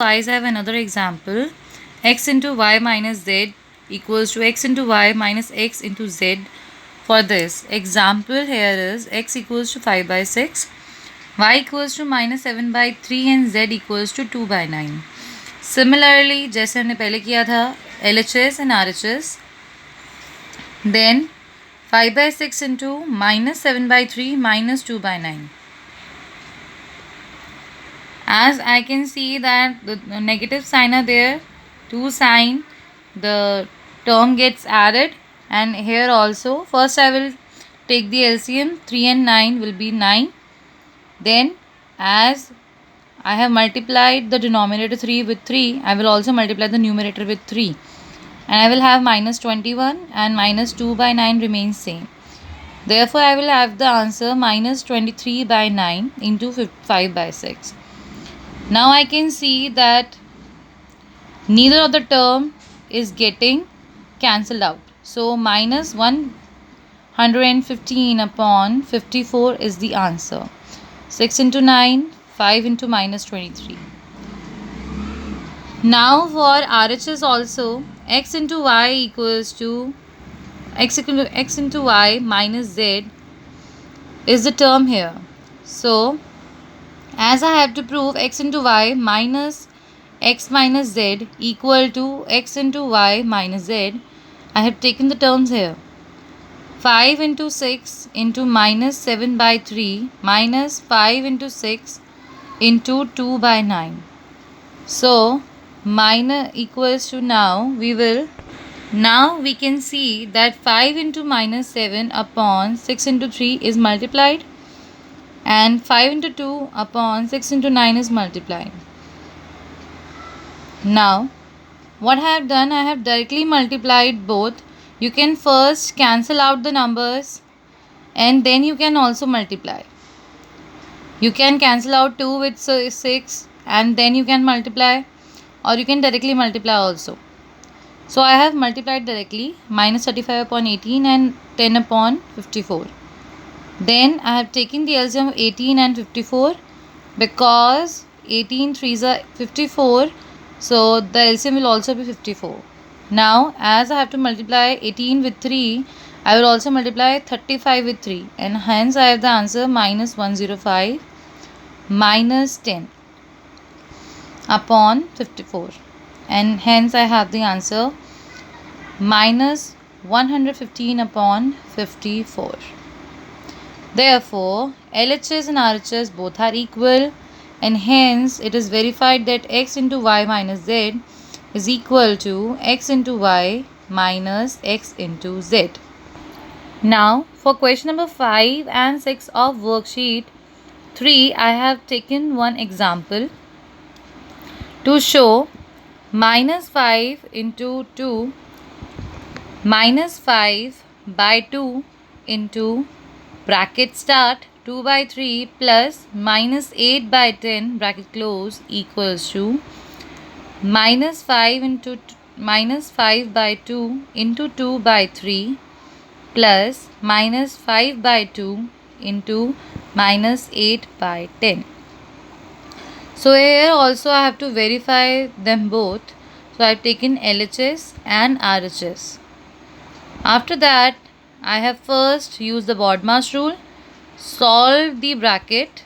Guys, I have another example. X into y minus z equals to x into y minus x into z. For this example, here is x equals to 5 by 6, y equals to minus 7 by 3 and z equals to 2 by 9. Similarly, जैसे हमने पहले किया था LHS and RHS, then 5 by 6 into minus 7 by 3 minus 2 by 9. As I can see that the negative sign are there, 2 sign, the term gets added, and here also first I will take the LCM. 3 and 9 will be 9. Then as I have multiplied the denominator 3 with 3, I will also multiply the numerator with 3, and I will have minus 21 and minus 2 by 9 remains same. Therefore I will have the answer minus 23 by 9 into 5 by 6. Now I can see that neither of the term is getting cancelled out. So minus 115 upon 54 is the answer. 6 into 9, 5 into minus 23. Now for RHS also, x into y equals to x into y minus z is the term here. So as I have to prove x into y minus x minus z equal to x into y minus z, I have taken the terms here. 5 into 6 into minus 7 by 3 minus 5 into 6 into 2 by 9. So minus equals to now we can see that 5 into minus 7 upon 6 into 3 is multiplied, and 5 into 2 upon 6 into 9 is multiplied. Now what I have done, I have directly multiplied both. You can first cancel out the numbers and then you can also multiply. You can cancel out 2 with 6 and then you can multiply, or you can directly multiply also. So I have multiplied directly, minus 35 upon 18 and 10 upon 54. Then I have taken the LCM of 18 and 54, because 18 3s are 54, so the LCM will also be 54. Now as I have to multiply 18 with 3, I will also multiply 35 with 3, and hence I have the answer minus 105 minus 10 upon 54, and hence I have the answer minus 115 upon 54. Therefore, LHS and RHS both are equal, and hence it is verified that x into y minus z is equal to x into y minus x into z. Now, for question number 5 and 6 of worksheet 3, I have taken one example to show minus 5 into 2 minus 5 by 2 into bracket start 2 by 3 plus minus 8 by 10 bracket close equals to minus 5 by 2 into 2 by 3 plus minus 5 by 2 into minus 8 by 10. So here also I have to verify them both. So I have taken LHS and RHS. After that, I have first used the BODMAS rule, solve the bracket,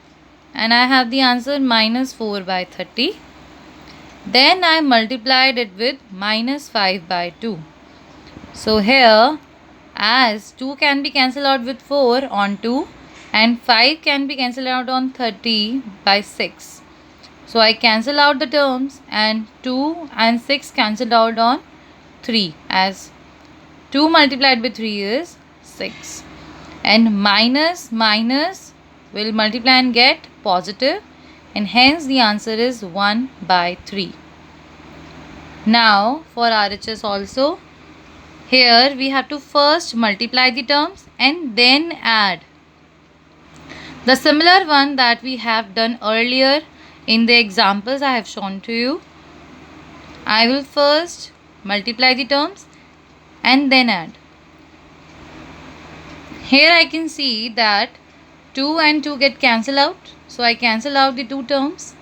and I have the answer minus 4 by 30. Then I multiplied it with minus 5 by 2. So here, as 2 can be cancelled out with 4 on 2 and 5 can be cancelled out on 30 by 6. So I cancel out the terms, and 2 and 6 cancelled out on 3, as 2 multiplied by 3 is 6, and minus will multiply and get positive, and hence the answer is 1 by 3. Now for RHS also, here we have to first multiply the terms and then add. The similar one that we have done earlier in the examples I have shown to you. I will first multiply the terms and then add. Here I can see that 2 and 2 get cancelled out, so I cancel out the two terms.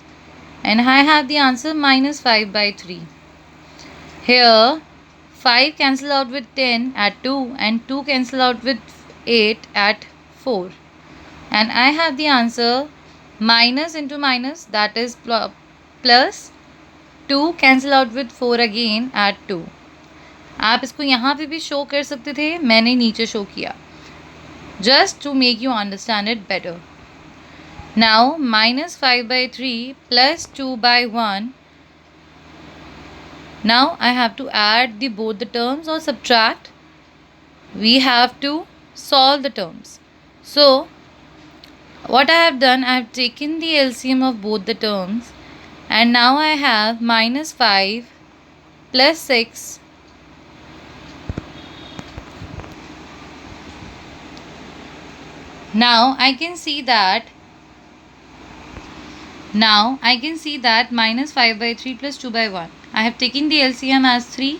and I have the answer minus 5 by 3. Here 5 cancel out with 10 at 2 and 2 cancel out with 8 at 4, and I have the answer minus into minus, that is plus 2 cancel out with 4 again at 2. आप इसको यहाँ पे भी show कर सकते थे, मैंने नीचे शो किया just to make you understand it better. Now minus 5 by 3 plus 2 by 1. Now I have to add both the terms or subtract. We have to solve the terms. So what I have done, I have taken the LCM of both the terms, and now I have minus 5 plus 6 . Now I can see that minus 5 by 3 plus 2 by 1. I have taken the LCM as 3.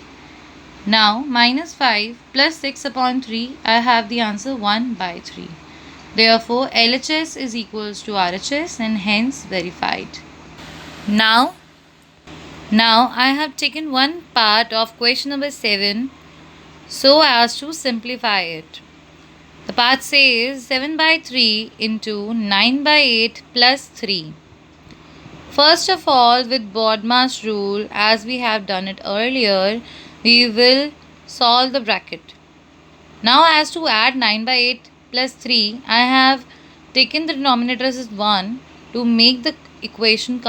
Now minus 5 plus 6 upon 3, I have the answer 1 by 3. Therefore LHS is equals to RHS and hence verified. Now I have taken one part of question number 7 so as to simplify it. The part says 7 by 3 into 9 by 8 plus 3. First of all, with BODMAS rule, as we have done it earlier, we will solve the bracket. Now as to add 9 by 8 plus 3, I have taken the denominator as 1 to make the equation